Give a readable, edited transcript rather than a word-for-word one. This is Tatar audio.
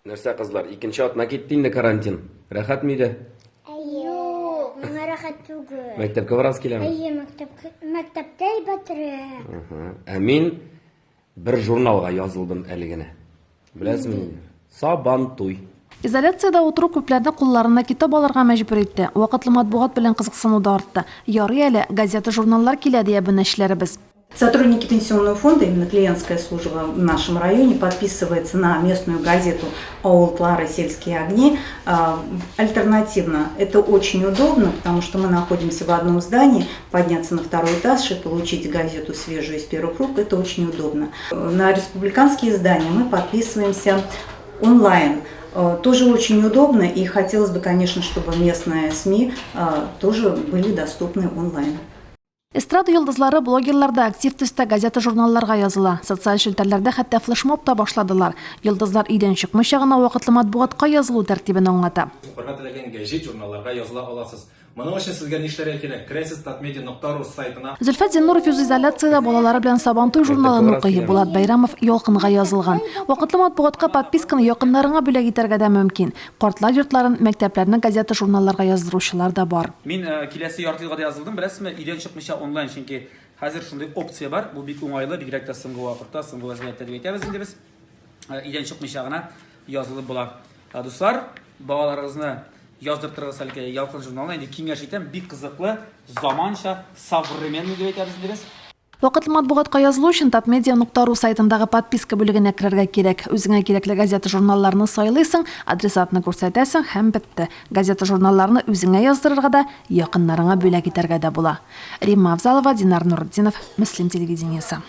Нәрсә кызлар, икенче атна китте инде карантин. Рәхәт миде? Юк, миңа рәхәт түгел. Мәктәпкә барасы киләме? Әйе, мәктәптә әйбәтрәк. Ә мин бер журналга язылдым әле генә. Беләсезме инде? Сабан туй. Изоляцияда отыру күпләрне кулларына китап алырга мәҗбүр итте. Вакытлы матбугат белән кызыксыну да артты. Ярый әле газета, журналлар килә дия бенәшләребез. Сотрудники пенсионного фонда, именно клиентская служба в нашем районе, подписывается на местную газету «Аул Клара. Сельские огни». Альтернативно, это очень удобно, потому что мы находимся в одном здании, подняться на второй этаж и получить газету свежую из первых рук, это очень удобно. На республиканские издания мы подписываемся онлайн. Тоже очень удобно, и хотелось бы, конечно, чтобы местные СМИ тоже были доступны онлайн. Эстрада йолдызлары, блогерлар да актив төстә газета, журналларга языла. Социаль шелтәрләрдә хәтта флешмоб та башладылар. Йолдызлар өйдән чыкмыйча гына вакытлы матбугатка язылу тәртибен аңлата. Укырга теләгән газет, журналларга языла аласыз. Моның өчен сезгә нишләргә кирәк? Керәсез tatmedia.ru сайтына. Зөлфәт Зиннуров үз изоляциядә балалары белән Сабантуй журналын укый. Булат Байрамов ялкынга язылган. Вакытлы матбугатка подписканы якыннарыңа бүләк итәргә дә мөмкин. Картлар йортларын, мәктәпләрне газета, журналларга яздыручылар да бар. Мин киләсе ярты елга язылдым, беләсезме, өйдән чыкмыйча онлайн, чөнки хәзер шундый опция бар. Бу бик уңайлы, бигрәк тә соңгы вакытта, соңгы вазгыятьтә дип әйтәбез инде без. Өйдән чыкмыйча гына язылып була. Дуслар, балаларыгызны яздыртырыгыз әлегә ялкын журналына, инде киңәш итәм, бик кызыклы, заманча, современный дип әйтәбез инде без. Вакытлы матбугатка язылу өчен tatmedia.ru сайтындагы подписка бүлегенә керергә кирәк. Үзеңә кирәкле газета, журналларны сайлыйсың, адресатны күрсәтәсең һәм бетте. Газета, журналларны үзеңә яздырырга да, якыннарыңа бүләк итәргә дә була. Римма Авзалова, Динар Нурдинов, Мөслим телевидениесе.